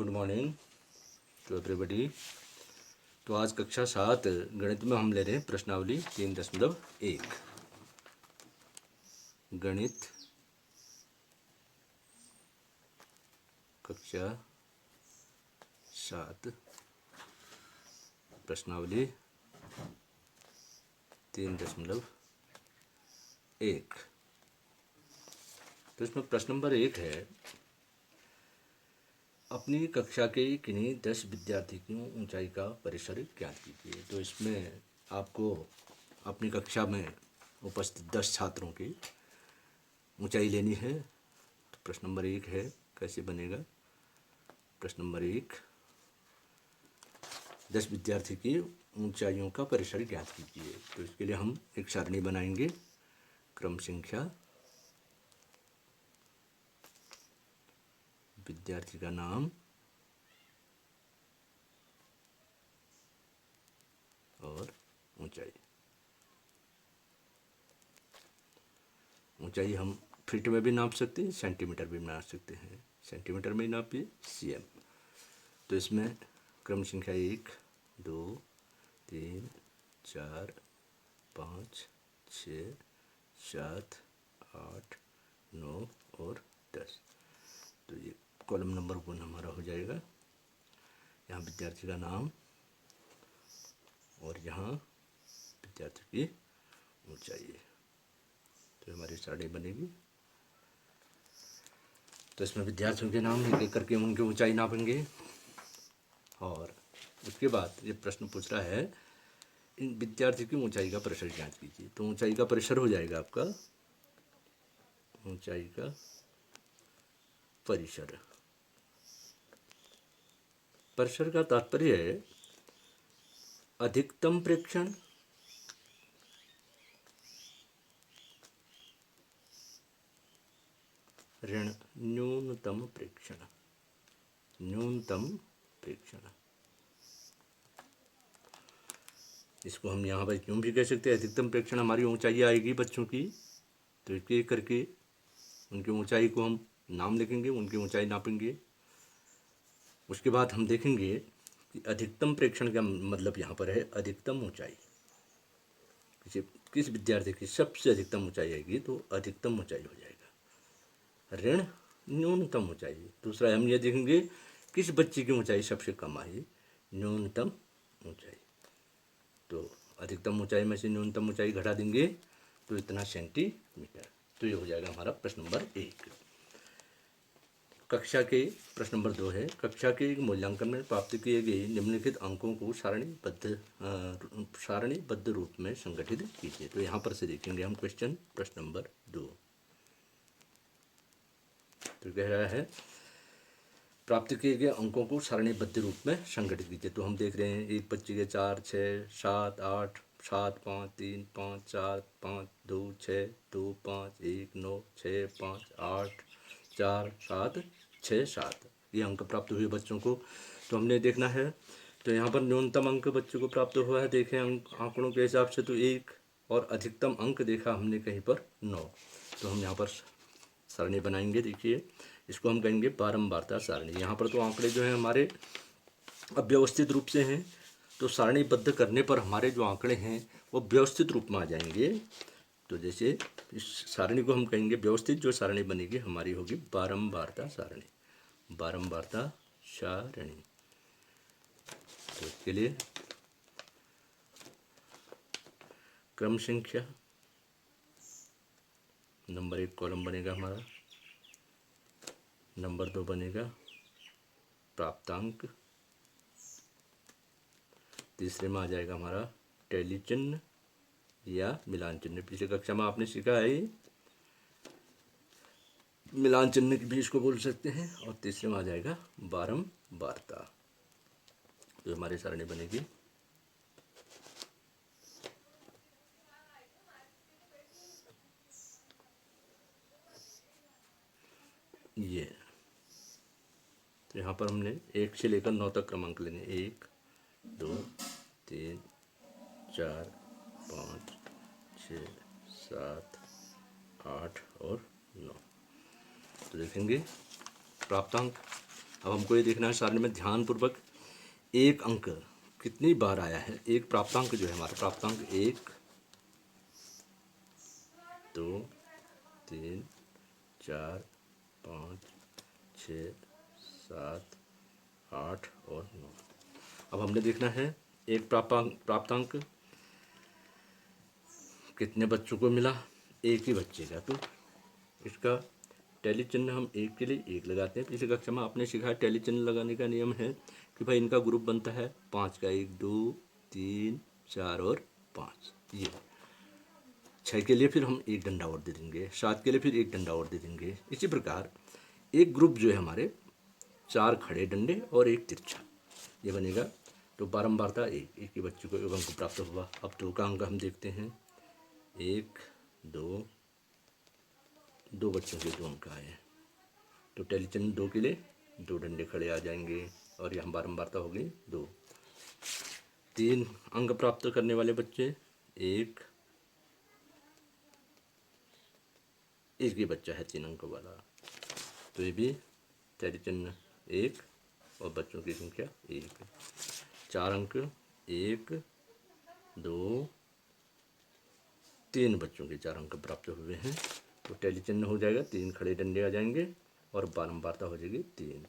Good morning to everybody. तो आज कक्षा 7 गणित में हम ले रहे हैं प्रश्नावली 3.1। गणित कक्षा 7 प्रश्नावली 3.1। तो इसमें प्रश्न नंबर 1 है, अपनी कक्षा के किन्हीं 10 विद्यार्थी की ऊंचाई का परिसर ज्ञात कीजिए। तो इसमें आपको अपनी कक्षा में उपस्थित 10 छात्रों की ऊंचाई लेनी है। तो प्रश्न नंबर 1 है, कैसे बनेगा? प्रश्न नंबर 1, 10 विद्यार्थी की ऊंचाइयों का परिसर ज्ञात कीजिए। तो इसके लिए हम एक सारणी बनाएंगे, क्रम संख्या, विद्यार्थी का नाम और ऊंचाई। ऊंचाई हम फीट में भी नाप सकते हैं, सेंटीमीटर भी नाप सकते हैं। सेंटीमीटर में ही नापिए, cm। तो इसमें क्रम संख्या 1, 2, 3, 4, 5, 6, 7, 8, 9 और 10। तो ये कॉलम नंबर 1 हमारा हो जाएगा। यहाँ विद्यार्थी का नाम और यहाँ विद्यार्थी की ऊंचाई है। तो हमारी सारणी बनेगी। तो इसमें विद्यार्थियों के नाम एक एक करके उनकी ऊंचाई नापेंगे और उसके बाद ये प्रश्न पूछ रहा है, इन विद्यार्थी की ऊंचाई का परिसर ज्ञात कीजिए। तो ऊंचाई का परिसर हो जाएगा आपका, ऊंचाई का परिसर। परिसर का तात्पर्य है अधिकतम प्रेक्षण ऋण न्यूनतम प्रेक्षण। न्यूनतम प्रेक्षण, इसको हम यहाँ पर क्यों भी कह सकते हैं। अधिकतम प्रेक्षण हमारी ऊंचाई आएगी बच्चों की, तो एक एक करके उनकी ऊंचाई को हम नाम लिखेंगे, उनकी ऊंचाई नापेंगे। उसके बाद हम देखेंगे कि अधिकतम प्रेक्षण का मतलब यहाँ पर है अधिकतम ऊंचाई। किस विद्यार्थी की सबसे अधिकतम ऊंचाई आएगी तो अधिकतम ऊंचाई हो जाएगा। ऋण न्यूनतम ऊंचाई, दूसरा हम ये देखेंगे किस बच्चे की ऊंचाई सबसे कम आई, न्यूनतम ऊंचाई। तो अधिकतम ऊंचाई में से न्यूनतम ऊंचाई घटा देंगे तो इतना सेंटीमीटर। तो ये हो जाएगा हमारा प्रश्न नंबर 1। कक्षा के प्रश्न नंबर 2 है, कक्षा के मूल्यांकन में प्राप्त किए गए निम्नलिखित अंकों को सारणीबद्ध रूप में संगठित कीजिए। तो यहाँ पर से देखेंगे हम क्वेश्चन, प्रश्न नंबर 2। तो कह रहा है प्राप्त किए गए अंकों को सारणीबद्ध रूप में संगठित कीजिए। तो हम देख रहे हैं एक बच्चे के 4, 6, 7, 8, 7, 5, 3, 5, 4, 5, 2, 6, 2, 5, 1, 9, 6, 5, 8, 4, 7, 6, 7 ये अंक प्राप्त हुए बच्चों को। तो हमने देखना है, तो यहाँ पर न्यूनतम अंक बच्चों को प्राप्त हुआ है, देखें आंकड़ों के हिसाब से तो 1, और अधिकतम अंक देखा हमने कहीं पर 9। तो हम यहाँ पर सारणी बनाएंगे। देखिए, इसको हम कहेंगे बारंबारता सारणी। यहाँ पर तो आंकड़े जो हैं हमारे अव्यवस्थित रूप से हैं, तो सारणीबद्ध करने पर हमारे जो आंकड़े हैं वो व्यवस्थित रूप में आ जाएंगे। तो जैसे इस सारणी को हम कहेंगे व्यवस्थित, जो सारणी बनेगी हमारी होगी बारंबारता सारणी। बारंबारता सारणी। तो इसके लिए क्रम संख्या नंबर 1 कॉलम बनेगा हमारा, नंबर 2 बनेगा प्राप्तांक, तीसरे में आ जाएगा हमारा टैली चिन्ह या मिलान चिन्ह। पिछली कक्षा में आपने सीखा है, मिलान चिन्ह भी इसको बोल सकते हैं। और तीसरे में आ जाएगा बारंबारता। तो हमारी सारणी बनेगी ये। तो यहाँ पर हमने 1 से लेकर 9 तक क्रमांक लेने, 1, 2, 3, 4, 5, 6, 7, 8 और 9। तो देखेंगे प्राप्तांक, अब हमको ये देखना है सारणी में ध्यानपूर्वक एक अंक कितनी बार आया है। एक प्राप्तांक जो है हमारा प्राप्तांक 1 2 3 4 5 6 7 8 और 9। अब हमने देखना है एक प्राप्तांक कितने बच्चों को मिला, एक ही बच्चे का। तो इसका टैली चिन्ह हम एक के लिए एक लगाते हैं। पिछली कक्षा में आपने सीखा टैली चिन्ह लगाने का नियम है कि भाई इनका ग्रुप बनता है 5 का, 1 2 3 4 और 5। ये 6 के लिए फिर हम एक डंडा और दे देंगे, 7 के लिए फिर एक डंडा और दे देंगे। इसी प्रकार एक ग्रुप जो है हमारे 4 खड़े डंडे और एक तिरछा, ये बनेगा। तो बारंबारता एक ही बच्चे को एक अंक प्राप्त हुआ। अब 2 का अंक हम देखते हैं, 1 2 2 बच्चों के 2 अंक आए। तो टैली चिन्ह 2 के लिए 2 डंडे खड़े आ जाएंगे और यहाँ बारंबारता हो गई 2। 3 अंक प्राप्त करने वाले बच्चे, एक ही बच्चा है 3 अंक वाला, तो ये भी टैली चिन्ह 1 और बच्चों की संख्या 1। 4 अंक, 1 2 3 बच्चों के 4 अंक प्राप्त हुए हैं। तो टैली चिन्ह हो जाएगा 3 खड़े डंडे आ जाएंगे और बारंबारता हो जाएगी 3।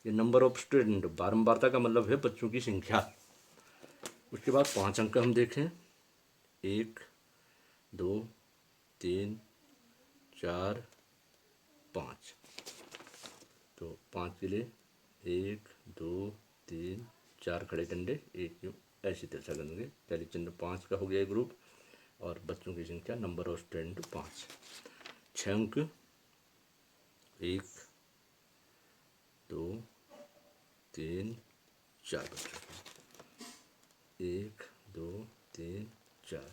ये नंबर ऑफ स्टूडेंट, बारंबारता का मतलब है बच्चों की संख्या। उसके बाद 5 अंक हम देखें, 1 2 3 4 5। तो 5 के लिए 1 2 3 4 खड़े डंडे, एक यूँ ऐसी तरह से करेंगे। टैली चिन्ह 5 का हो गया ग्रुप और बच्चों की संख्या नंबर ऑफ स्टूडेंट 5। 6 अंक, 1 2 3 4 बच्चों की, 1 2 3 4,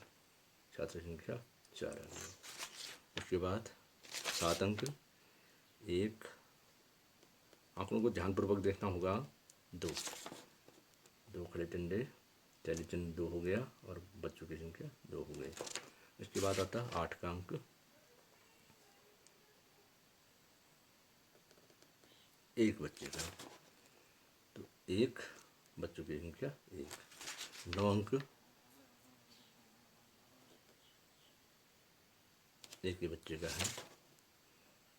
छात्र संख्या 4 आ गई। उसके बाद 7 अंक, 1 आंकड़ों को ध्यानपूर्वक देखना होगा, 2 खड़े डंडे, टैली चिन्ह 2 हो गया और बच्चों की संख्या 2 हो गई। इसके बाद आता है 8 का अंक, 1 बच्चे का, तो 1 बच्चों की संख्या 1। 9 अंक, 1 ही बच्चे का है,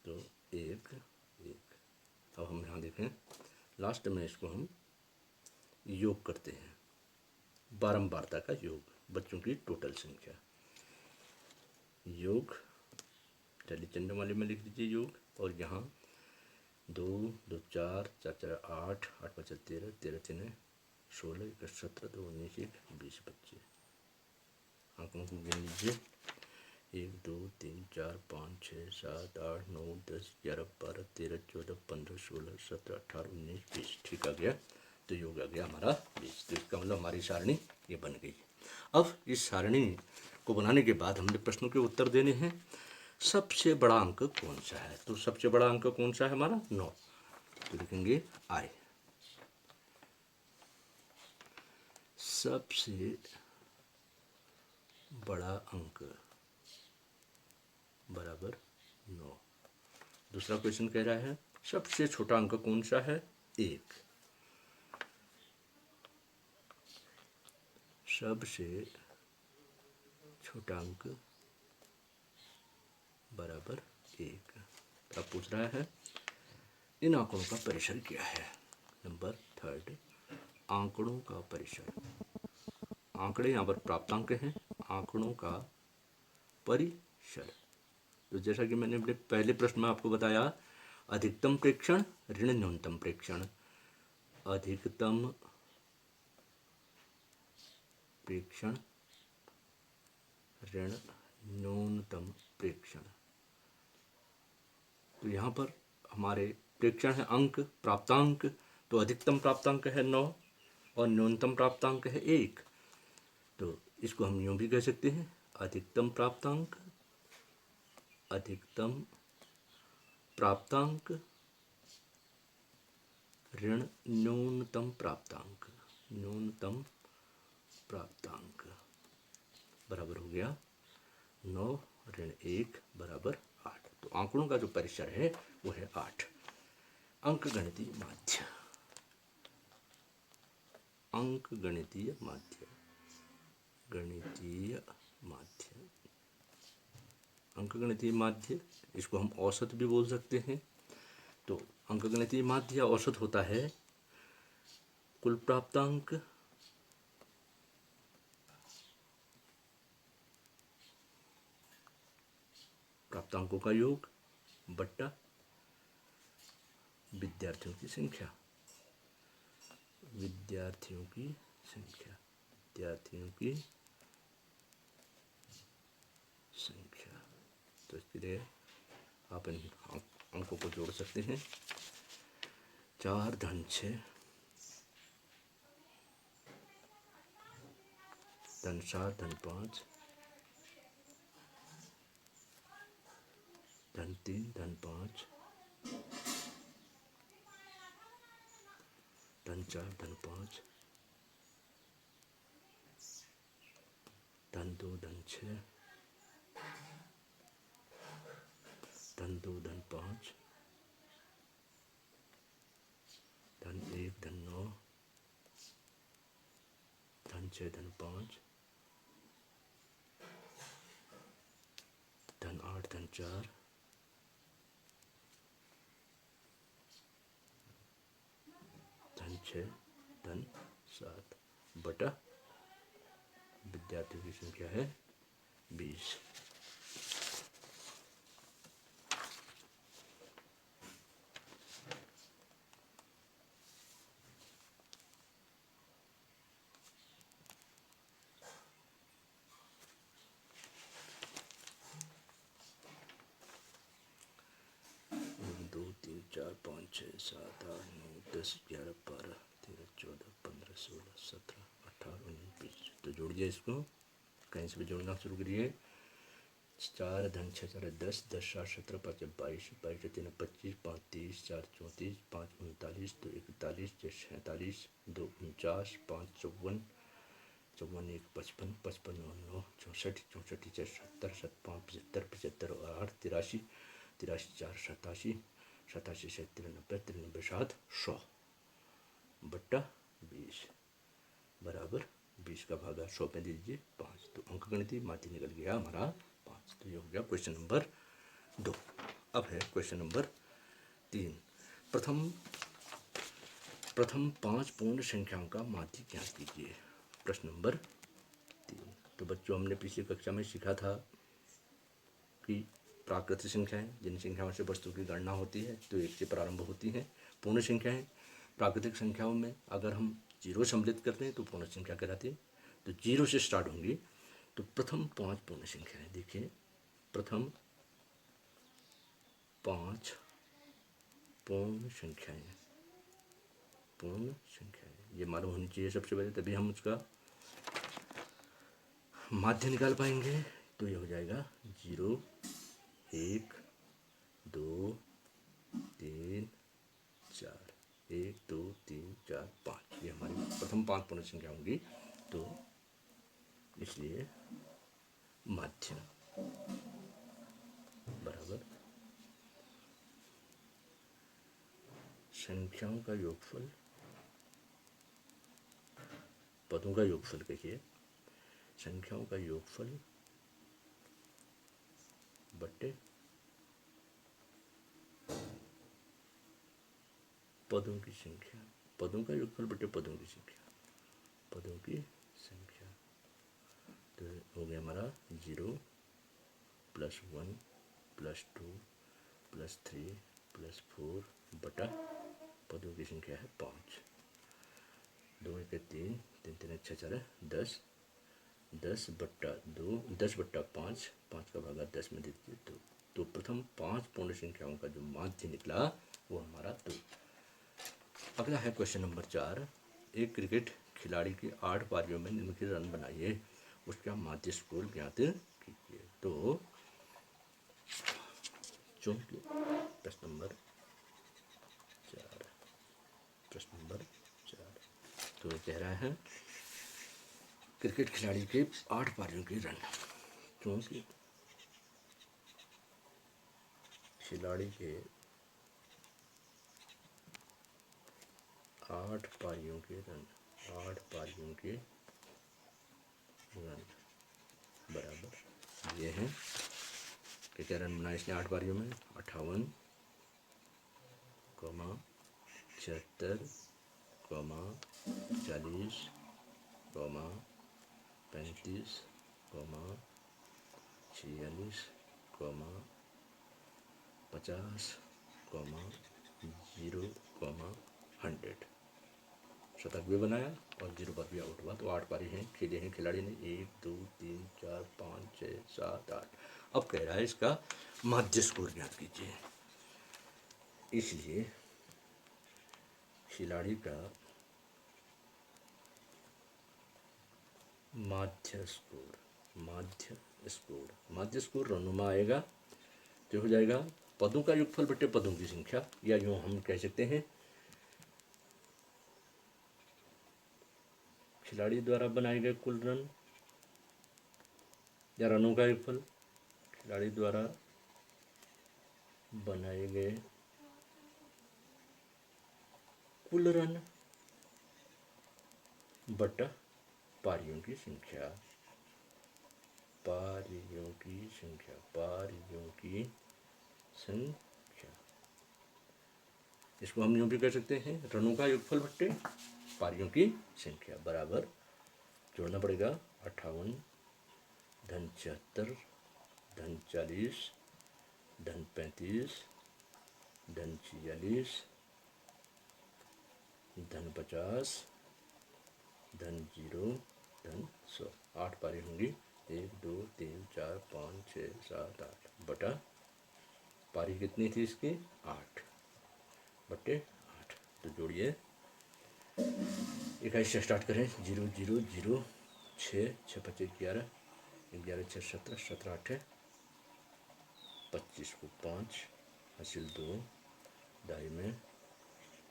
तो 1 1। अब हम यहाँ देखें लास्ट में इसको हम योग करते हैं, बारंबारता का योग, बच्चों की टोटल संख्या। योग टैली चिन्ह वाले में लिख दीजिए योग, और यहाँ 2 2 4 4 4 8 8 5 13 13 3 16 1 17 2 19 1 20 बच्चे। आंकड़ों को गिन लीजिए, 1 2 3 4 5 6 7 8 9 10 11 12 13 14 15 16 17 18 19 20। ठीक आ गया, तो योग आ गया हमारा 20। तो इसका मतलब हमारी सारणी ये बन गई। अब इस सारणी को बनाने के बाद हमने प्रश्नों के उत्तर देने हैं। सबसे बड़ा अंक कौन सा है, तो सबसे बड़ा अंक कौन सा है हमारा 9। तो लिखेंगे आई, सबसे बड़ा अंक बराबर 9। दूसरा क्वेश्चन कह रहा है सबसे छोटा अंक कौन सा है, 1। सबसे छोटा अंक बराबर 1। अब पूछ रहा है इन आंकड़ों का परिसर क्या है। नंबर 3, आंकड़ों का परिसर। आंकड़े यहाँ पर प्राप्तांक हैं, आंकड़ों का परिसर। तो जैसा कि मैंने अपने पहले प्रश्न में आपको बताया, अधिकतम प्रेक्षण ऋण न्यूनतम प्रेक्षण, अधिकतम प्रेक्षण ऋण न्यूनतम प्रेक्षण। तो यहाँ पर हमारे प्रेक्षण है अंक, प्राप्तांक, तो अधिकतम प्राप्तांक है 9 और न्यूनतम प्राप्तांक है 1। तो इसको हम यूँ भी कह सकते हैं, अधिकतम प्राप्तांक ऋण न्यूनतम प्राप्तांक, न्यूनतम प्राप्तांक बराबर हो गया 9 ऋण 1 बराबर 8। तो आंकड़ों का जो परिसर है वो है 8। अंकगणितीय माध्य, अंकगणितीय माध्य, गणितीय माध्य, अंकगणितीय माध्य, इसको हम औसत भी बोल सकते हैं। तो अंकगणितीय माध्य या औसत होता है कुल प्राप्तांक प्राप्तांकों का योग बट्टा विद्यार्थियों की संख्या, विद्यार्थियों की संख्या, विद्यार्थियों की संख्या। तो इसके लिए आप इन अंकों को जोड़ सकते हैं। 4 धन 6 धन 7 धन 5 धन 3 धन 5 धन 4 धन 5 धन 2 धन 6 धन 2 धन 5 धन 1 धन 9 धन 6 धन 5 धन 8 धन 4 धन 6 धन 7 बटा विद्यार्थियों की संख्या है 20। दो 3 4 5 6 7 8 9 10 11 12 13 14 15 16 17 18 19 20। तो जोड़िए इसको, कहीं से भी जोड़ना शुरू करिए। 4 धन 6 4 10 10 7 17 5 22 22 3 25 5 30 4 34 5 39 2 41 6 47 2 49 5 54 54 1 55 55 9 9 64 64 6 70 75 75 75 और 8 83 83 4 87 87 6 93 93 7 100 बट्टा 20 बराबर 20 का भागा 100 में दीजिए 5। तो अंकगणितीय माध्य निकल गया हमारा 5। तो ये हो गया क्वेश्चन नंबर 2। अब है क्वेश्चन नंबर 3। प्रथम 5 पूर्ण संख्याओं का माध्य ज्ञात कीजिए। प्रश्न नंबर 3। तो बच्चों, हमने पिछली कक्षा में सीखा था कि प्राकृतिक संख्याएं, जिन संख्याओं से वस्तु की गणना होती है, तो 1 से प्रारंभ होती हैं। पूर्ण संख्याएं, प्राकृतिक संख्याओं में अगर हम 0 सम्मिलित करते हैं तो पूर्ण संख्या कहलाती है। तो 0 से स्टार्ट होंगी। तो प्रथम 5 पूर्ण संख्याएं देखिए, प्रथम 5 पूर्ण संख्याएं, पूर्ण संख्याएं ये मालूम होनी चाहिए सबसे पहले, तभी हम उसका माध्य निकाल पाएंगे। तो ये हो जाएगा 0 1 2 3 4 1 2 3 4 5 ये हमारी प्रथम 5 पूर्ण संख्या होंगी। तो इसलिए माध्य बराबर संख्याओं का योगफल, पदों का योगफल कहिए, संख्याओं का योगफल बट्टे पदों की संख्या, पदों का योगफल बट्टे पदों की संख्या, पदों की संख्या। तो हो गया हमारा 0 + 1 + 2 + 3 + 4 बटा पदों की संख्या है 5। 2 1 3 3 3 6 4 10 10 बट्टा 2 10 बट्टा 5 5 का भागा 10 में दे दीजिए। तो प्रथम 5 पूर्ण संख्याओं का जो माध्य निकला वो हमारा 2। अगला है क्वेश्चन नंबर 4। एक क्रिकेट खिलाड़ी की 8 पारियों में निम्नलिखित रन बनाइए, उसका माध्य स्कोर ज्ञात कीजिए। तो चूंकि प्रश्न नंबर 4, प्रश्न नंबर 4 तो ये कह रहा है क्रिकेट खिलाड़ी के 8 पारियों के रन, क्योंकि खिलाड़ी के 8 पारियों के रन, 8 पारियों के रन बराबर ये हैं। क्या रन बनाए इसने 8 पारियों में? 58, 76, 40, 35, 46, 50, 0, 100। शतक भी बनाया और 0 पर भी आउट हुआ। तो 8 पारी हैं खेले हैं खिलाड़ी ने, 1 2 3 4 5 6 7 8। अब कह रहा है इसका माध्य स्कोर ज्ञात कीजिए। इसलिए खिलाड़ी का माध्य स्कोर, माध्य स्कोर रनुमा आएगा जो हो जाएगा पदों का योगफल बटे पदों की संख्या, या यूँ हम कह सकते हैं खिलाड़ी द्वारा बनाए गए कुल रन या रनों का योगफल, खिलाड़ी द्वारा बनाए गए कुल रन बटा पारियों की संख्या, पारियों की संख्या, पारियों की संख्या। इसको हम यूँ भी कह सकते हैं रनों का योगफल बट्टे पारियों की संख्या बराबर, जोड़ना पड़ेगा 58 धन 76 धन 40 धन 35 धन 46 धन 50 धन 0 धन 100। 8 पारी होंगी, 1 2 3 4 5 6 7 8 बटा पारी कितनी थी इसकी? 8 बटे 8। तो जोड़िए 21 से स्टार्ट करें, 0 0 0 6 6 25 11 11 6 17 17 8 25 को 5 हासिल 2 दाई में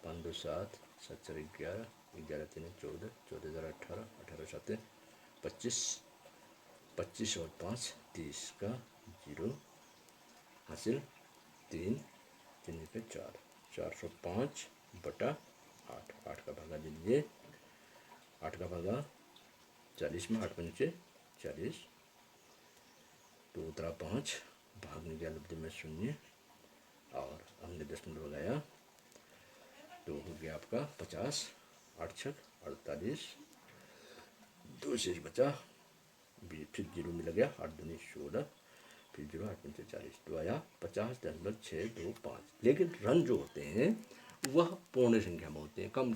5 2 7 7 4 11 11 3 14 14 18 18 7 25 25 और 5 30 का 0 हासिल 3 3 पे 4 405 बटा 8 8 का भागा दीजिए, 8 का भागा 40 में 8 पंचे 40 तो उतरा 5 भागने के लब्ध में 0 और हमने 10 लगाया तो हो गया आपका 50, 8 छक 48, 2 शेष बचा, फिर 0 मिल गया, 8 दूनी 16, फिर 0 8 पंचे 40 तो आया 50.625। लेकिन रन जो होते हैं वह पूर्ण संख्या में होते हैं, कम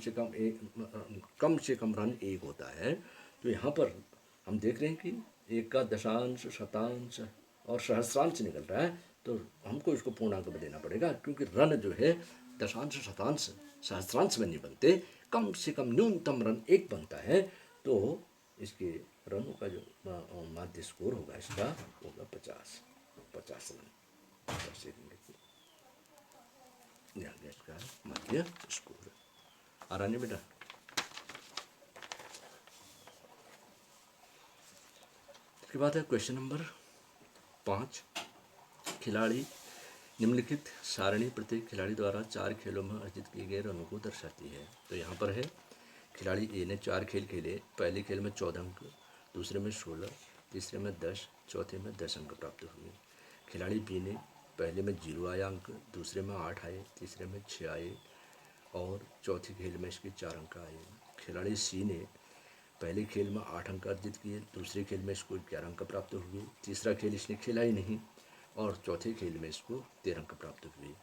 से कम रन 1 होता है। तो यहाँ पर हम देख रहे हैं कि 1 का दशांश, शतांश और सहस्रांश निकल रहा है, तो हमको इसको पूर्णांक में देना पड़ेगा, क्योंकि रन जो है दशांश, शतांश, सहस्रांश में नहीं बनते, कम से कम न्यूनतम रन 1 बनता है। तो इसके रनों का जो माध्य स्कोर होगा इसका होगा 50 रन। इसका माध्य स्कोर आ रहा नहीं बेटा? इसके बाद है क्वेश्चन नंबर 5। खिलाड़ी निम्नलिखित सारणी प्रत्येक खिलाड़ी द्वारा 4 खेलों में अर्जित किए गए रनों को दर्शाती है। तो यहाँ पर है खिलाड़ी ए ने 4 खेल खेले, पहले खेल में 14 अंक, दूसरे में 16, तीसरे में 10, चौथे में 10 अंक प्राप्त हुए। खिलाड़ी बी ने पहले में 0 आया अंक, दूसरे में 8 आए, तीसरे में 6 आए और चौथे खेल में इसके 4 अंक आए। खिलाड़ी सी ने पहले खेल में 8 अंक अर्जित किए, दूसरे खेल में इसको 11 अंक प्राप्त हुए, तीसरा खेल इसने खेला ही नहीं और चौथे खेल में इसको 13 अंक प्राप्त हुए।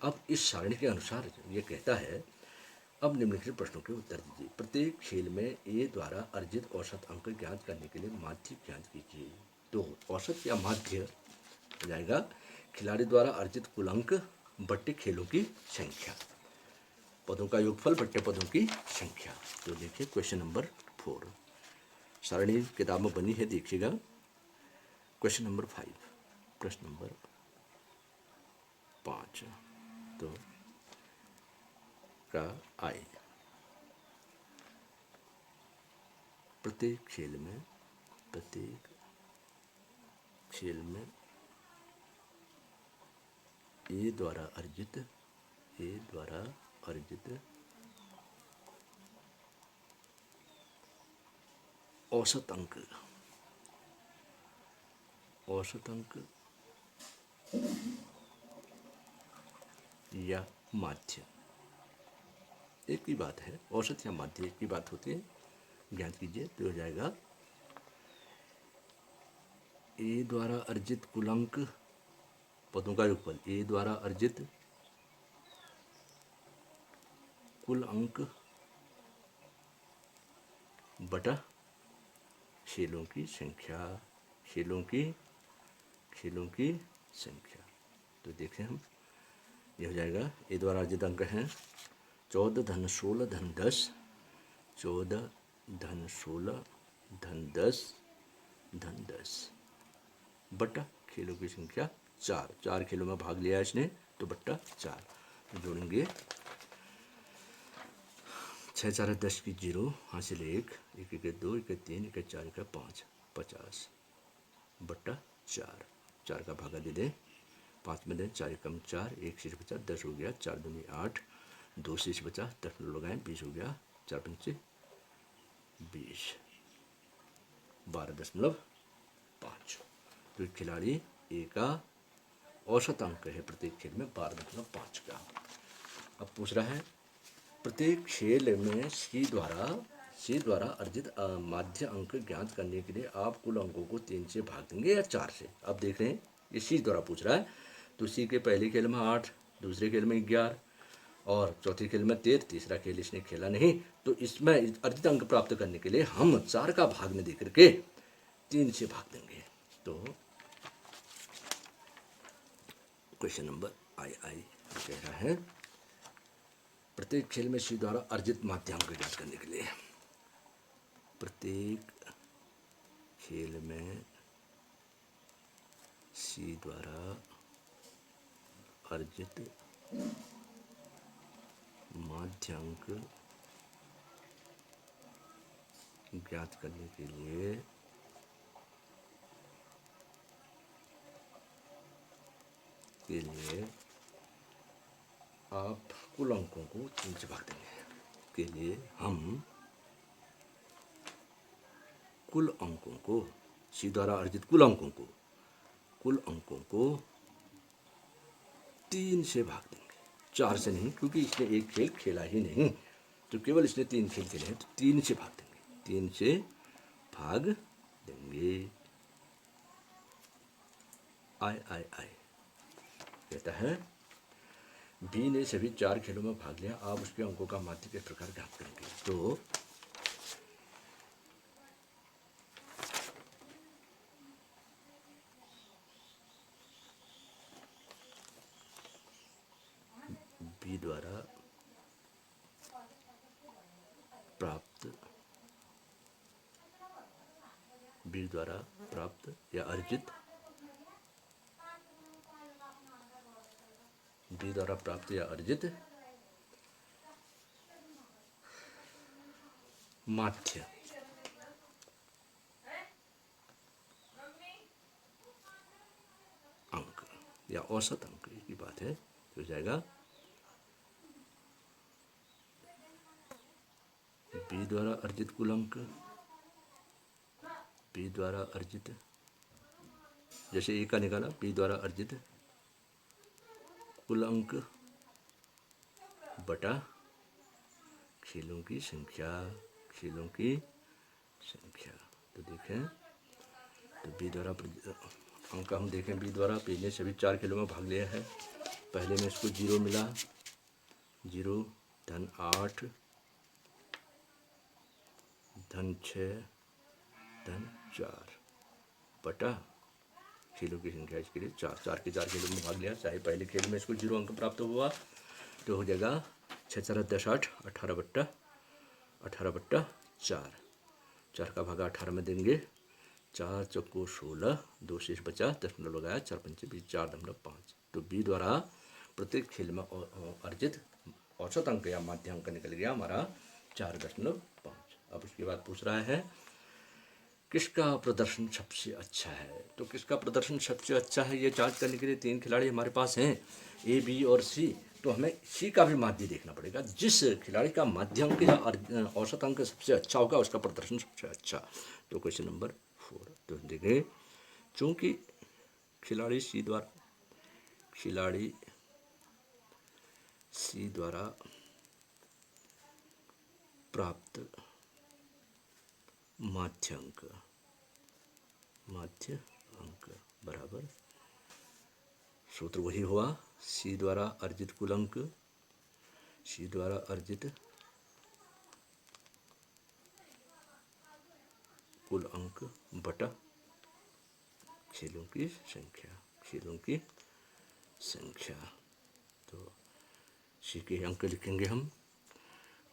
अब इस सारणी के अनुसार ये कहता है अब निम्नलिखित प्रश्नों के उत्तर दीजिए। प्रत्येक खेल में ए द्वारा अर्जित औसत अंक ज्ञात करने के लिए माध्य ज्ञात कीजिए। तो औसत या माध्य हो जाएगा खिलाड़ी द्वारा अर्जित कुल अंक बट्टे खेलों की संख्या, पदों का योगफल बट्टे पदों की संख्या। तो देखिए क्वेश्चन नंबर 4 सारणी किताब में बनी है, देखिएगा। क्वेश्चन नंबर 5, प्रश्न नंबर 5 तो का आए प्रत्येक खेल में ए द्वारा अर्जित औसत अंक, औसत अंक या माध्य, एक ही बात है, औसत या माध्य एक ही बात होती है। ज्ञात कीजिए तो हो जाएगा ए द्वारा अर्जित कुल अंक पदों का योगफल, ए द्वारा अर्जित कुल अंक बटा खेलों की संख्या, खेलों की संख्या। तो देखें हम, ये हो जाएगा ए द्वारा अर्जित अंक हैं 14 धन 16 धन 10, 14 धन 16 धन 10 धन 10 बटा खेलों की संख्या 4, 4 खेलों में भाग लिया इसने तो बट्टा 4। तो जोड़ेंगे 6 4 10 की 0 हासिल 1, 1 1 2 1 3 1 4 1 5, 50 बट्टा 4, 4 का भागा दे दें, 5 में दें, 4 कम 4, 1 शेष बचा 10 हो गया, 4 दूनी 8, 2 शेष बचा 10 लगाएं 20 हो गया, 4 पंचे 20, 12.5। तो खिलाड़ी ए का औसत अंक है प्रत्येक खेल में 12.5 का। अब पूछ रहा है प्रत्येक खेल में सी द्वारा अर्जित माध्य अंक ज्ञात करने के लिए आप कुल अंकों को 3 से भाग देंगे या 4 से। अब देख रहे हैं ये सी द्वारा पूछ रहा है, तो सी के पहले खेल में 8, दूसरे खेल में 11 और चौथे खेल में 13, तीसरा खेल इसने खेला नहीं, तो इसमें अर्जित अंक प्राप्त करने के लिए हम 4 का भाग में देकर के 3 से भाग देंगे। तो क्वेश्चन नंबर आई कह रहा है प्रत्येक खेल में सी द्वारा अर्जित माध्य अंक ज्ञात करने के लिए, प्रत्येक खेल में सी द्वारा अर्जित माध्य अंक ज्ञात करने के लिए आप कुल अंकों को 3 से भाग देंगे। के लिए हम कुल अंकों को, सी द्वारा अर्जित कुल अंकों को 3 से भाग देंगे, 4 से नहीं, क्योंकि इसने एक खेल खेला ही नहीं, तो केवल इसने 3 खेल खेले हैं, तो 3 से भाग देंगे, 3 से भाग देंगे। आई कहता है बी ने सभी 4 खेलों में भाग लिया, आप उसके अंकों का माध्य किस प्रकार ज्ञात करेंगे। तो बी द्वारा प्राप्त या अर्जित, बी द्वारा प्राप्त या अर्जित माध्य अंक या औसत अंक की बात है, तो हो जाएगा बी द्वारा अर्जित कुल अंक, बी द्वारा अर्जित, जैसे ए का निकाला, बी द्वारा अर्जित कुल अंक बटा खेलों की संख्या, तो देखें तो बी द्वारा अंक हम देखें, बी द्वारा बी ने सभी 4 खेलों में भाग लिया है। पहले में इसको 0 मिला, 0 धन 8 धन 6 धन 4 बटा खेलों की संख्या, इसके लिए 4 के 4 खेलों में भाग लिया, चाहे पहले खेल में इसको 0 अंक प्राप्त हुआ, तो हो जाएगा 6 4 10 8, 18 बट्टा 4, 4 का भागा 18 में देंगे, 4 चौको 16, 2 शेष बचा, 10 लगाया, 4 पंचे 20, 4.5। तो बी द्वारा प्रत्येक खेल में अर्जित औसत अंक या माध्य अंक निकल गया हमारा 4.5। अब उसके बाद पूछ रहा है किसका प्रदर्शन सबसे अच्छा है। तो किसका प्रदर्शन सबसे अच्छा है ये जांच करने के लिए 3 खिलाड़ी हमारे पास हैं, ए बी और सी। तो हमें सी का भी माध्य देखना पड़ेगा। जिस खिलाड़ी का माध्य अंक या औसत अंक सबसे अच्छा होगा उसका प्रदर्शन सबसे अच्छा। तो क्वेश्चन नंबर 4 तो देखें, चूंकि खिलाड़ी सी द्वारा प्राप्त माध्य अंक बराबर, सूत्र वही हुआ, सी द्वारा अर्जित कुल अंक बटा खेलों की संख्या। तो सी के अंक लिखेंगे हम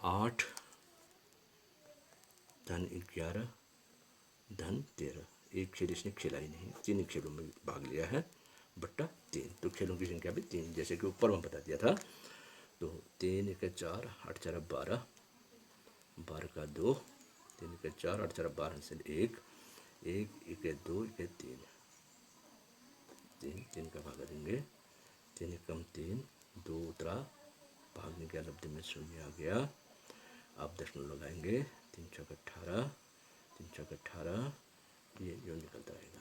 8 धन 11 धन 13। एक खेल इसने खेला ही नहीं, 3 खेलों में भाग लिया है, बट्टा 3। तो खेलों की संख्या भी 3, जैसे कि ऊपर में बता दिया था। तो 3 1 4 8 4 12, 12 का 2, 3 1 4 8 4 12 से 1 1 1 2 1 3, 3 का भाग देंगे, 3 कम 3, 2 उतरा, भागने के लब्ध में 0 आ गया। आप दशमलव लगाएंगे, 3 चौक 18, 3 चौक 18, ये जो निकलता रहेगा।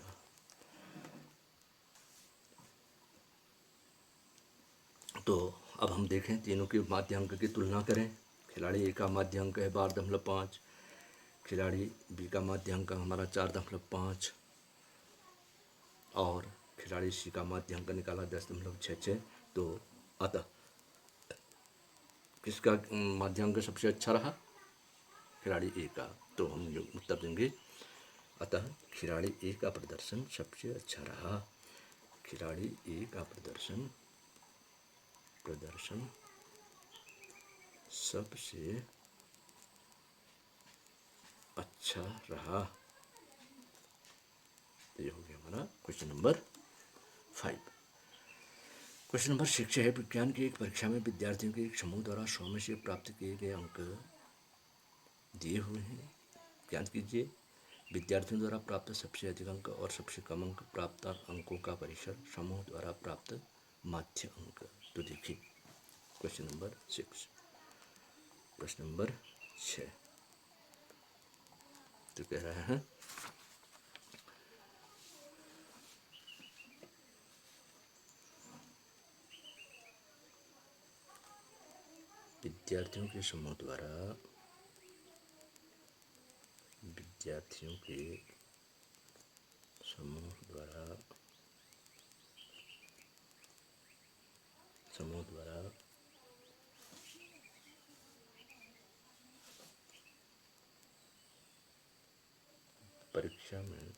तो अब हम देखें, तीनों के माध्य अंक की तुलना करें। खिलाड़ी ए का माध्य अंक है 12.5, खिलाड़ी बी का माध्य अंक हमारा 4.5 और खिलाड़ी सी का माध्य अंक निकाला 10.66। तो अतः किसका माध्य अंक सबसे अच्छा रहा? खिलाड़ी ए का। तो हम जो उत्तर देंगे, अतः खिलाड़ी ए का प्रदर्शन सबसे अच्छा रहा। खिलाड़ी ए का प्रदर्शन सबसे अच्छा रहा। ये हो गया हमारा क्वेश्चन नंबर 5। क्वेश्चन नंबर 6 है, विज्ञान की एक परीक्षा में विद्यार्थियों के एक समूह द्वारा 100 में से प्राप्त किए गए अंक दिए हुए हैं। ज्ञात कीजिए विद्यार्थियों द्वारा प्राप्त सबसे अधिक अंक और सबसे कम अंक प्राप्त अंकों का परिसर समूह द्वारा प्राप्त माध्य अंक। तो देखिए क्वेश्चन नंबर 6, प्रश्न नंबर 6 तो कह रहा है, विद्यार्थियों के समूह द्वारा परीक्षा में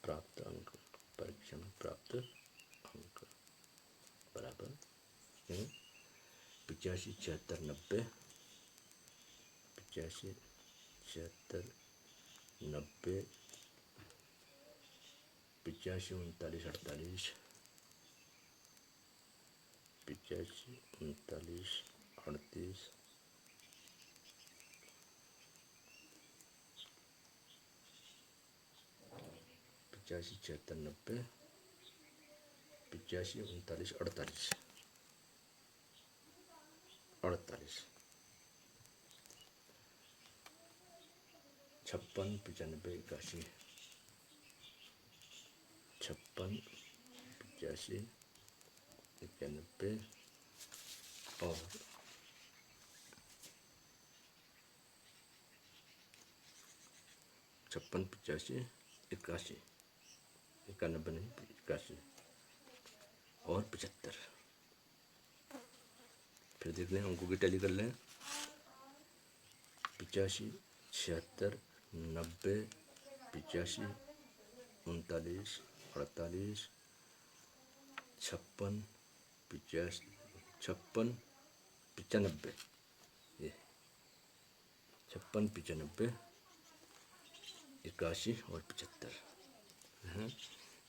प्राप्त अंक बराबर 85 76 90, 85 76 90, 85 39 48, 85 39 38, 85 76 90, 85 39 48, 56 95 81, 56 85 91 और 56 85 81, 91 नहीं 81 और 75। फिर देख लें, अंकों की टैली कर लें। 85 76 90, 85 39 48, 56 85 56 95, ये 56 95 81 और 75 हैं।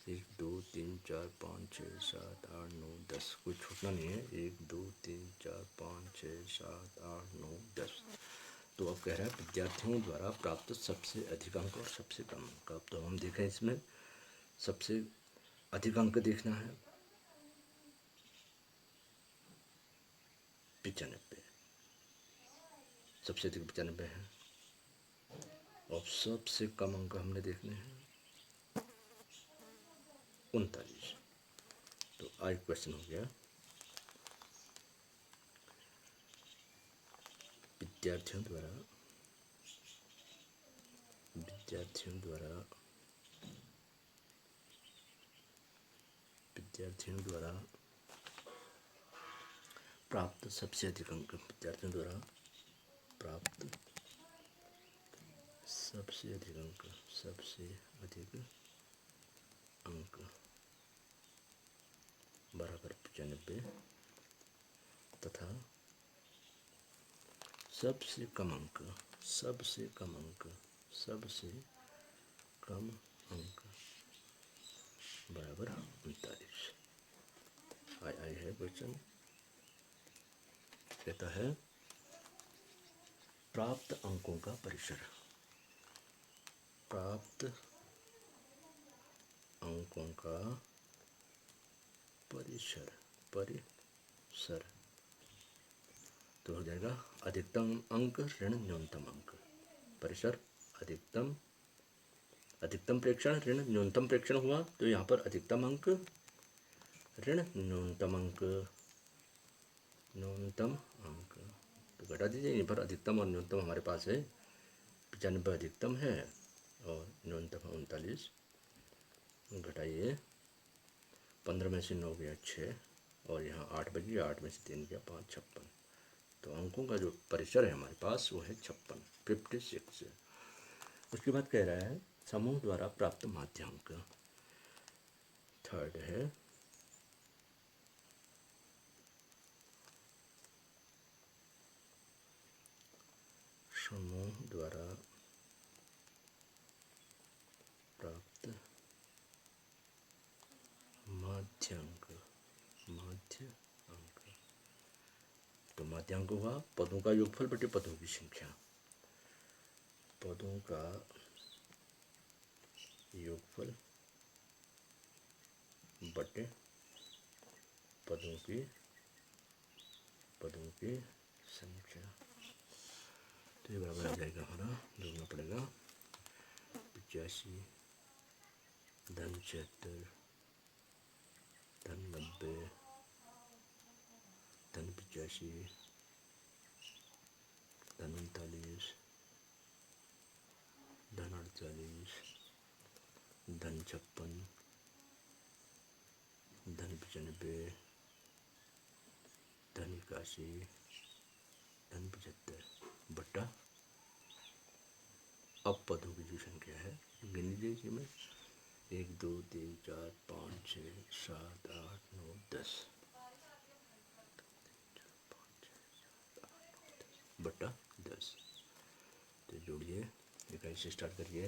1 2 3 4 5 6 7 8 9 10, कोई छूटना नहीं है। 1 2 3 4 5 6 7 8 9 10। तो अब कह रहा है विद्यार्थियों द्वारा प्राप्त सबसे अधिक अंक और सबसे कम अंक। अब तो हम देखें इसमें सबसे अधिक अंक देखना है 95, सबसे अधिक 95 है, और सबसे कम अंक हमने देखने हैं 39। तो आज क्वेश्चन हो गया, विद्यार्थियों द्वारा प्राप्त सबसे अधिक अंक, विद्यार्थियों द्वारा प्राप्त सबसे अधिक अंक बराबर 95 तथा सबसे कम अंक बराबर 39। आई है क्वेश्चन, कहता है प्राप्त अंकों का परिसर, परिसर तो हो जाएगा अधिकतम अंक ऋण न्यूनतम अंक, परिसर अधिकतम प्रेक्षण ऋण न्यूनतम प्रेक्षण हुआ, तो यहाँ पर अधिकतम अंक ऋण न्यूनतम अंक तो घटा दीजिए, यहाँ पर अधिकतम और न्यूनतम हमारे पास है, 95 अधिकतम है और न्यूनतम 39, घटाइए 15 में से 9 गया 6, और यहाँ 8 बच गया, 8 में से 3 गया 5, 56। तो अंकों का जो परिसर है हमारे पास वो है 56। उसके बाद कह रहा है समूह द्वारा प्राप्त माध्यांक, थर्ड है समूह द्वारा प्राप्त माध्यांक। तो माध्यांक हुआ पदों का योगफल बटे पदों की संख्या, पदों का योगफल बटे पदों की संख्या। तो ये बराबर आ जाएगा हमारा, जोड़ना पड़ेगा 85 धन 76 धन 90 धन 85 धन 39 धन 48 धन 56 धन 95 धन 81 धन 75 बट्टा अब पदों की जो संख्या है गिन लीजिए इसमें 1 2 3 4 5 6 7 8 9 10 बट्टा 10। तो जोड़िए, इकाई से स्टार्ट करिए,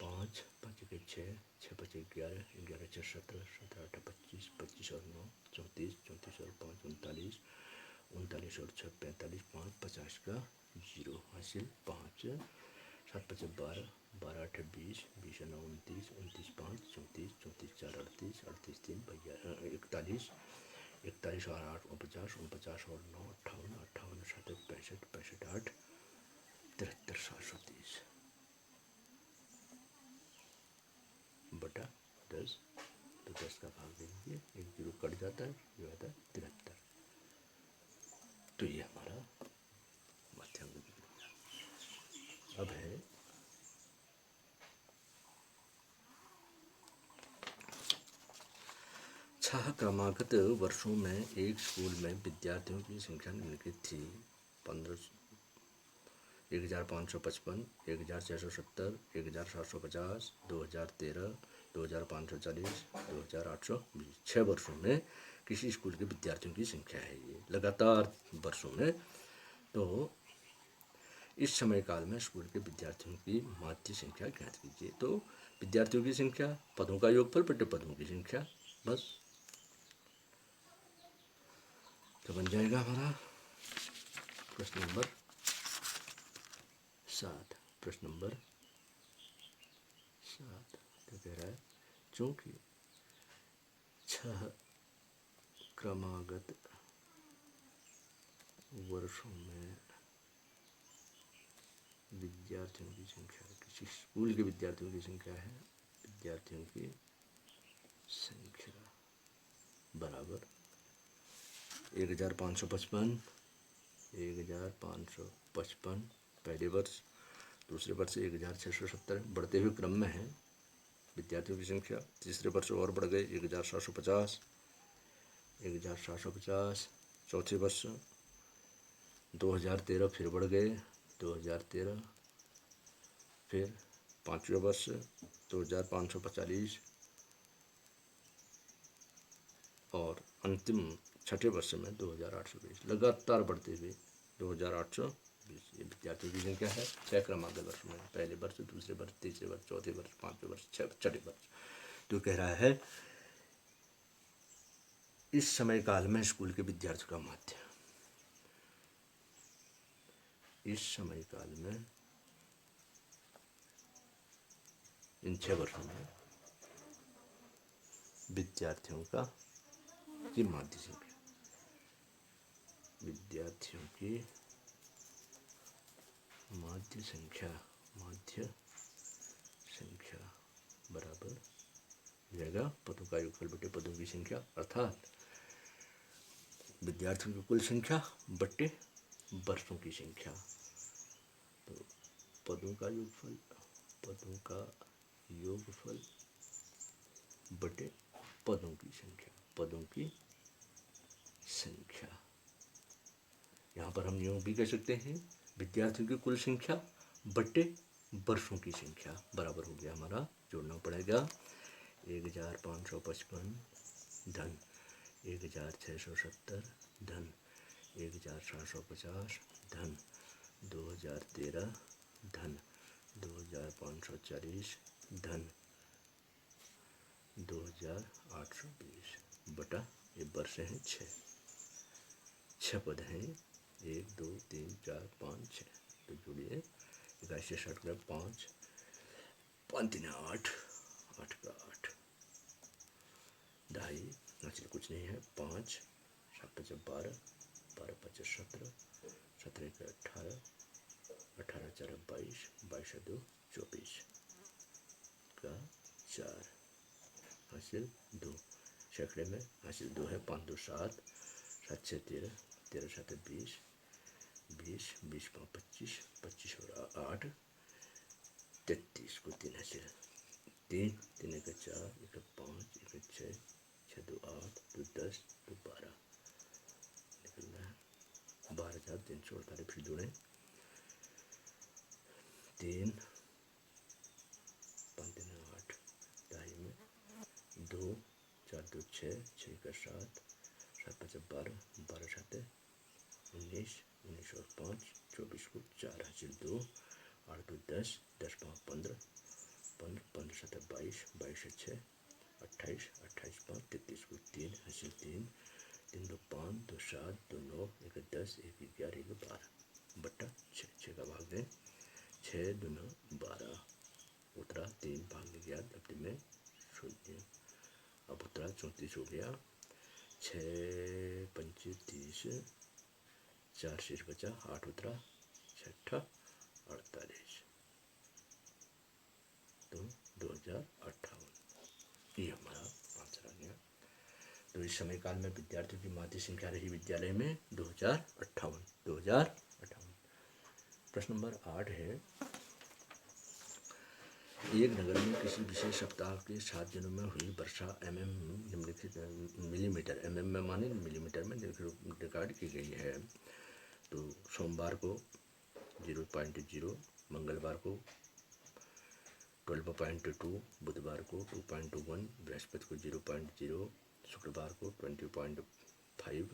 5 5 के 6 6 5 11 11 6 17 17 8 25 25 और 9 34 34 और 5 39 39 और 6 45 5 50 का 0 हासिल, 5 7 5 12 12 8 20 20 9 29 29 5 34 34 4 38 38 3 41 41 और 8 49 49 और 9 58 58 7 65 65 8 73 730 बटा 10। तो 10 का भाग दे दीजिए, एक 0 कट जाता है, जो आता है 73। तो ये हमारा माध्यांक। अब है छह क्रमागत वर्षों में एक स्कूल में विद्यार्थियों की संख्या निम्नलिखित थी: 15,555, 1,670, 1,750, 2013, 2,540, 2,820। 6 वर्षों में किसी स्कूल के विद्यार्थियों की संख्या है ये, लगातार वर्षों में। तो इस समय काल में स्कूल के विद्यार्थियों की माध्य संख्या ज्ञात कीजिए। तो विद्यार्थियों की संख्या, पदों का योगफल बटे पदों की संख्या, बस तो बन जाएगा हमारा प्रश्न नंबर 7। प्रश्न नंबर 7 तो कह रहा है चूंकि 6 क्रमागत वर्षों में विद्यार्थियों की संख्या, किसी स्कूल के विद्यार्थियों की संख्या है, विद्यार्थियों की संख्या बराबर 1555 पहले वर्ष, दूसरे वर्ष 1670 बढ़ते हुए क्रम में है विद्यार्थियों की संख्या। तीसरे वर्ष और बढ़ गए 1750, चौथे वर्ष 2013 फिर बढ़ गए 2013, फिर पाँचवें वर्ष 2545 और अंतिम छठे वर्ष में 2820, लगातार बढ़ते हुए 2820 ये विद्यार्थियों की संख्या है 6 क्रमागत वर्ष में, पहले वर्ष, दूसरे वर्ष, तीसरे वर्ष, चौथे वर्ष, पाँचवें वर्ष, छठे वर्ष। तो कह रहा है इस समय काल में स्कूल के विद्यार्थियों का माध्य, इस समय काल में इन 6 वर्षों में विद्यार्थियों की माध्य संख्या, विद्यार्थियों की माध्य संख्या बराबर जाएगा पदों का योगफल बटे पदों की संख्या, अर्थात विद्यार्थियों की कुल संख्या बटे वर्षों की संख्या। तो पदों का योगफल बटे पदों की संख्या। यहाँ पर हम यूँ भी कह सकते हैं विद्यार्थियों की कुल संख्या बटे वर्षों की संख्या बराबर हो गया, हमारा जोड़ना पड़ेगा 1555 धन 1670 धन 1750 धन 2013 धन 2540 धन 2820 बटा ये वर्ष हैं 6 पद हैं, 1 2 3 4 5 6। तो जोड़िए 21 से 60 में 5 5 3 8 8 का 8 ढाई चलिए कुछ नहीं है 5 7 5 12 12 5 17 17 का 18 18 4 22 22 2 24 का 4 हासिल 2 सैकड़े में हासिल 2 है 5 2 7 7 6 13 13 7 20 20 20 5 25 25 और 8 33 को 3 हासिल 3 3 1 4 1 5 1 6 6 2 8 2 10 2 12 निकलना है 12,348 फिर जोड़ें 3 5 3 8 ढाई में 2 4 2 6 6 का 7 7 5 12 12 7 19 19 और 5 24 को 4 हासिल 2 8 2 10 10 5 15 15 15 7 22 22 6 28 28 5 33 को 3 हासिल 3 3 2 5 2 7 2 9 1 10 1 11 1 12 बट्टा 6 का भाग दें 6 2 9 12 उतरा 3 भाग गया लब्ध में 0 अब उतरा 34 हो गया 6 5 30 4 शेष बचा 8 उतरा 6 48 तो 2058 ये हमारा आंसर आ गया। तो इस समय काल में विद्यार्थियों की माध्य संख्या रही विद्यालय में 2058। प्रश्न नंबर 8 है एक नगर में किसी विशेष सप्ताह के 7 दिनों में हुई वर्षा निम्नलिखित मिलीमीटर में माने मिलीमीटर में रिकॉर्ड की गई है। तो सोमवार को 0.0, मंगलवार को 12.2, बुधवार को 2.1, बृहस्पति को 0.0, शुक्रवार को 20.5,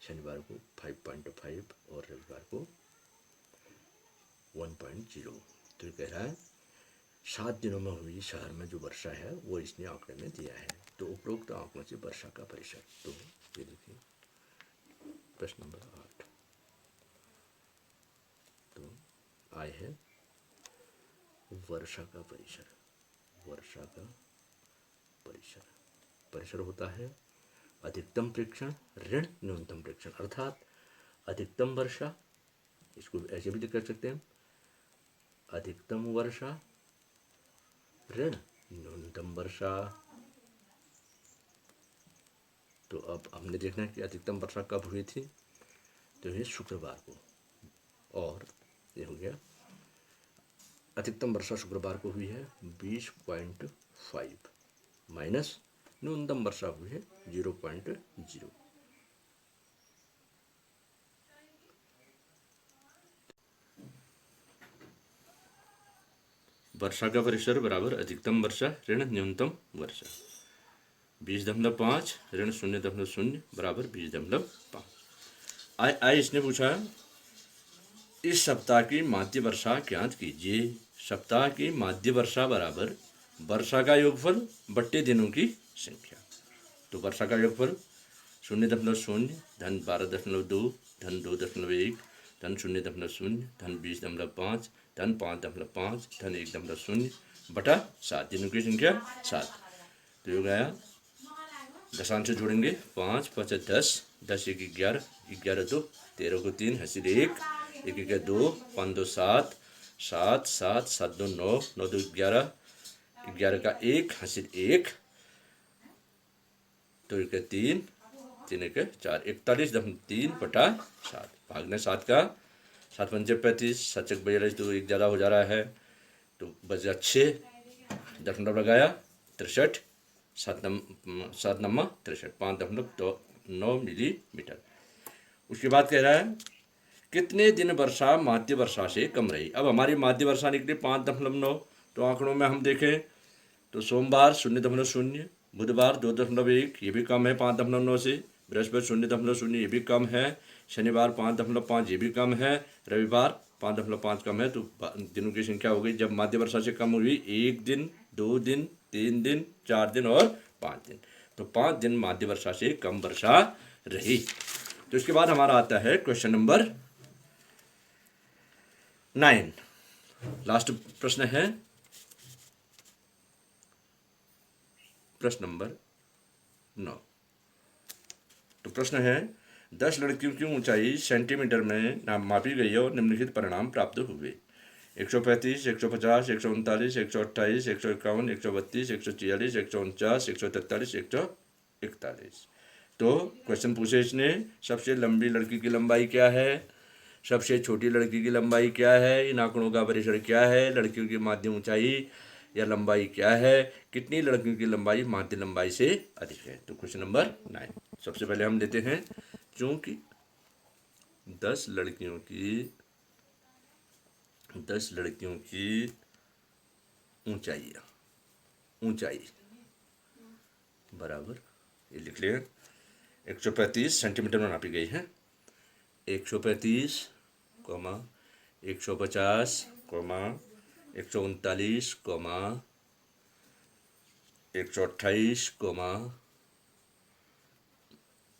शनिवार को 5.5 और रविवार को 1.0। तो ये कह रहा है 7 दिनों में हुई शहर में जो वर्षा है वो इसने आंकड़े में दिया है। तो उपरोक्त आंकड़ों से वर्षा का परिसर, तो ये देखिए प्रश्न नंबर 8 तो आय है वर्षा का परिसर परिसर होता है अधिकतम प्रेक्षण ऋण न्यूनतम प्रेक्षण, अर्थात अधिकतम वर्षा, इसको ऐसे भी कर सकते हैं, अधिकतम वर्षा ऋण न्यूनतम वर्षा। तो अब हमने देखना है कि अधिकतम वर्षा कब हुई थी, तो ये शुक्रवार को, और ये हो गया अधिकतम वर्षा शुक्रवार को हुई है 20.5 माइनस न्यूनतम वर्षा हुई है 0.0। वर्षा का परिसर बराबर अधिकतम वर्षा ऋण न्यूनतम वर्षा, 20.5 ऋण 0.0 बराबर 20.5। आई इसने पूछा इस सप्ताह की माध्य वर्षा ज्ञात कीजिए। सप्ताह की माध्य वर्षा बराबर वर्षा का योगफल बट्टे दिनों की संख्या। तो वर्षा का योगफल 0.0 धन 12.2 धन 2.1 धन 0.0 धन 20.5 धन 5.5 धन 1.0 बटा 7, दिनों की संख्या 7। तो योग आया, दशांश जोड़ेंगे 5 5 10 10 1 11 11 2 13 को 3 हासिल 1 1 1 2 5 2 7 7 7 7 2 9 9 2 11 11 का 1 हासिल 1 2 1 3 3 1 4 41.3 बटा 7 भागने 7 का 7 पंचे 35 7 1 42 तो 1 ज़्यादा हो जा रहा है, तो बचा 6 दशमलव लगाया 63 7 नम्मा 63 5.9 मिलीमीटर। उसके बाद कह रहा है कितने दिन वर्षा माध्य वर्षा से कम रही। अब हमारी माध्य वर्षा निकली 5.9, तो आंकड़ों में हम देखें तो सोमवार 0.0, बुधवार 2.1 ये भी कम है 5.9 से, बृहस्पति 0.0 ये भी कम है, शनिवार 5.5 ये भी कम है, रविवार 5.5 कम है। तो दिनों की संख्या हो गई जब माध्य वर्षा से कम हुई 1 दिन 2 दिन 3 दिन 4 दिन और 5 दिन, तो 5 दिन माध्य वर्षा से कम वर्षा रही। तो इसके बाद हमारा आता है क्वेश्चन नंबर 9, लास्ट प्रश्न है प्रश्न नंबर 9। तो प्रश्न है 10 लड़कियों की ऊंचाई सेंटीमीटर में मापी गई और निम्नलिखित परिणाम प्राप्त हुए। 135 150 139 128 151 132 146 149 143 141। तो क्वेश्चन पूछे इसने सबसे लंबी लड़की की लंबाई क्या है, सबसे छोटी लड़की की लंबाई क्या है, इन आंकड़ों का परिसर क्या है, लड़कियों की माध्य ऊंचाई या लंबाई क्या है, कितनी लड़कियों की लंबाई माध्य लंबाई से अधिक है। तो क्वेश्चन नंबर 9 सबसे पहले हम लेते हैं, चूंकि 10 लड़कियों की ऊंचाई बराबर, ये लिख लें 135 सेंटीमीटर में नापी गई है। 135, 150, 139, 128,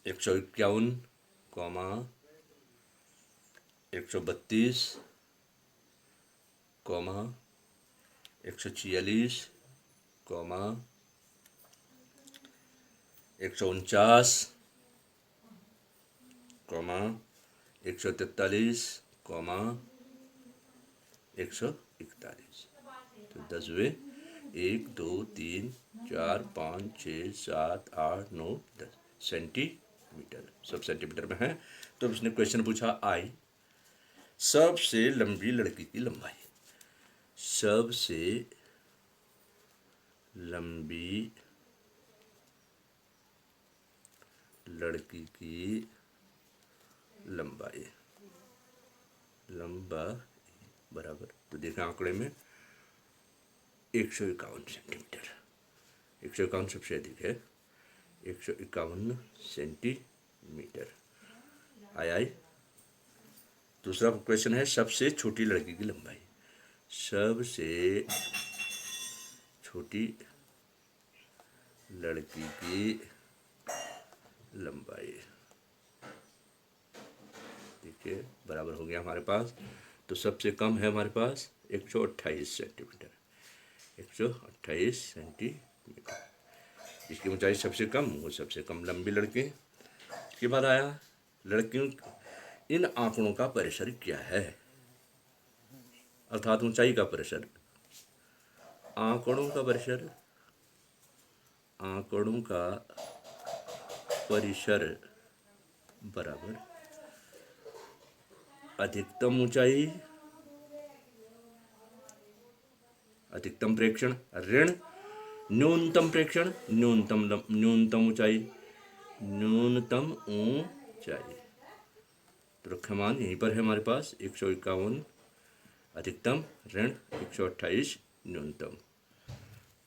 151, 132, 146, 149, 143, 141। तो 10 हुए, 1 2 3 4 5 6 7 8 9 10 सेंटीमीटर, सब सेंटीमीटर में है। तो उसने क्वेश्चन पूछा आई सबसे लंबी लड़की की लंबाई, सबसे लंबी लड़की की लंबाई बराबर, तो देखा आंकड़े में 151 सेंटीमीटर, 151 सबसे अधिक है, 151 सेंटीमीटर। आई दूसरा क्वेश्चन है सबसे छोटी लड़की की लंबाई, सबसे छोटी लड़की की लंबाई देखिए बराबर हो गया हमारे पास। तो सबसे कम है हमारे पास 128 सेंटीमीटर, 128 सेंटीमीटर। जिसकी ऊंचाई सबसे कम वो सबसे कम लंबी लड़की। इसके बाद आया लड़कियों, इन आंकड़ों का परिसर क्या है, अर्थात ऊंचाई का परिसर, आंकड़ों का परिसर, आंकड़ों का परिसर बराबर अधिकतम ऊंचाई, अधिकतम प्रेक्षण ऋण न्यूनतम प्रेक्षण, न्यूनतम ऊंचाई, न्यूनतम ऊंचाई। तो रक्षामान यहीं पर है हमारे पास 151 अधिकतम ऋण 128 न्यूनतम।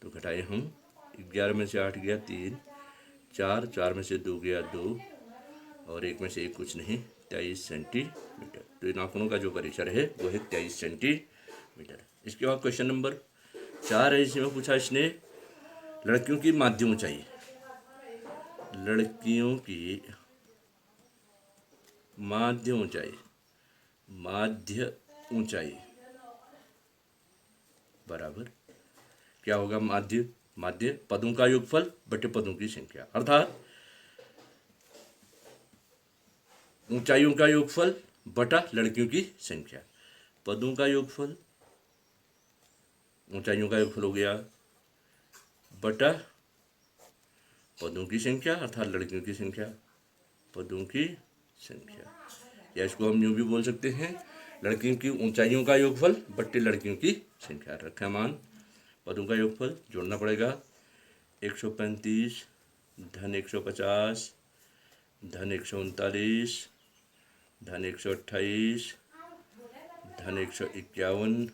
तो घटाए हम, 11 में से 8 गया 3, 4 में से 2 गया 2 और 1 में से 1 कुछ नहीं, 23 सेंटीमीटर। तो इन आंकड़ों का जो परिसर है वो है 23 सेंटीमीटर। इसके बाद क्वेश्चन नंबर 4 है, इसमें पूछा इसने लड़कियों की माध्य ऊंचाई, लड़कियों की माध्य ऊंचाई, माध्य ऊंचाई बराबर क्या होगा, माध्य, माध्य पदों का योगफल बटे पदों की संख्या, अर्थात ऊंचाइयों का योगफल बटा लड़कियों की संख्या। पदों का योगफल, ऊंचाइयों का योगफल हो गया बटा पदों की संख्या अर्थात लड़कियों की संख्या, पदों की संख्या। या इसको हम यूं भी बोल सकते हैं, लड़कियों की ऊंचाइयों का योगफल बट्टे लड़कियों की संख्या। रखा मान पदों का योगफल जोड़ना पड़ेगा, 135 धन 150 धन 139 धन 128 धन 151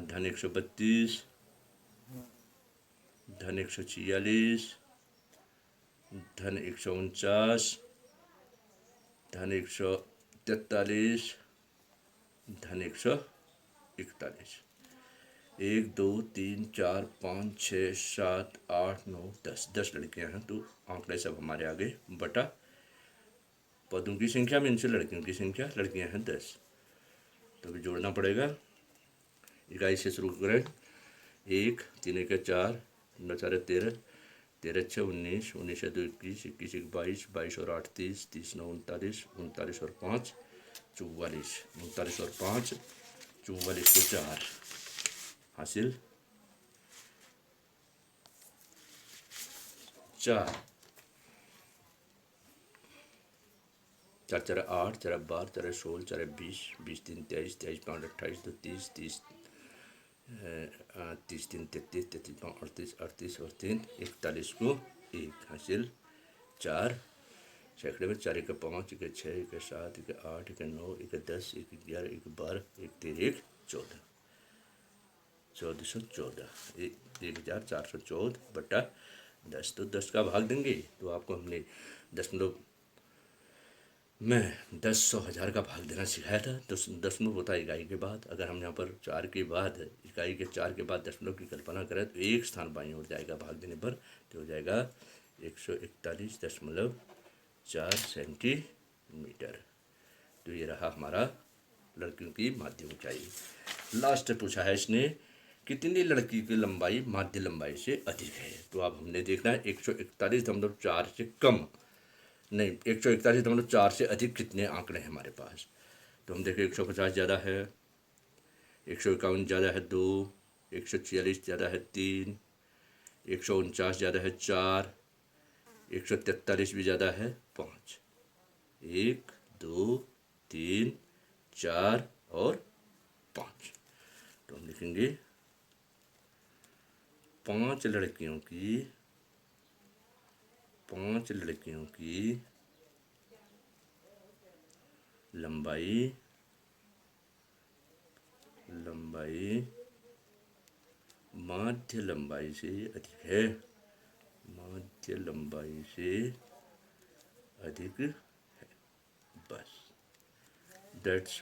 धन 132 धन 146 धन 149 धन 143 धन 141। 1 2 3 4 5 6 7 8 9 10 लड़कियां हैं। तो आंकड़े सब हमारे आगे बटा पदों की संख्या में इनसे लड़कियों की संख्या, लड़कियां हैं 10। तो भी जोड़ना पड़ेगा। इकाई से शुरू करें, 1 3 1 4 9 4 13 13 6 19 19 2 21 21 1 22 22 और 8 30 30 9 39 39 और 5 44 39 और 5 44 को 4 हासिल 4 4 4 8 4 12 4 16 4 20 20 3 23 23 5 28 2 30 30 30 3 33 33 5 38 38 और 3 41 को 1 हासिल 4 सैकड़े में 4 1 5 1 6 1 7 1 8 1 9 1 10 1 11 1 12 1 13 1 14 1414 1414 बटा 10। तो 10 का भाग देंगे तो आपको हमने दशमलव में 10 100 1000 का भाग देना सिखाया था। तो दशमलव होता है इकाई के बाद, अगर हम यहाँ पर 4 के बाद इकाई के 4 के बाद दशमलव की कल्पना करें तो एक स्थान बाईं ओर जाएगा भाग देने पर, तो हो जाएगा 141.4 सेंटीमीटर। तो ये रहा हमारा लड़कियों की माध्य ऊंचाई। लास्ट पूछा है इसने कितनी लड़की की लंबाई माध्य लंबाई से अधिक है। तो अब हमने देखना है 141.4 से कम नहीं, 141.4 से अधिक कितने आंकड़े हैं हमारे पास। तो हम देखें 150 ज़्यादा है, 151 ज़्यादा है 2, 146 ज़्यादा है 3, 149 ज़्यादा है 4, 143 भी ज़्यादा है 5। 1 2 3 4 और 5। तो हम लिखेंगे 5 लड़कियों की लंबाई माध्य लंबाई से अधिक है, माध्य लंबाई से अधिक है। बस दैट्स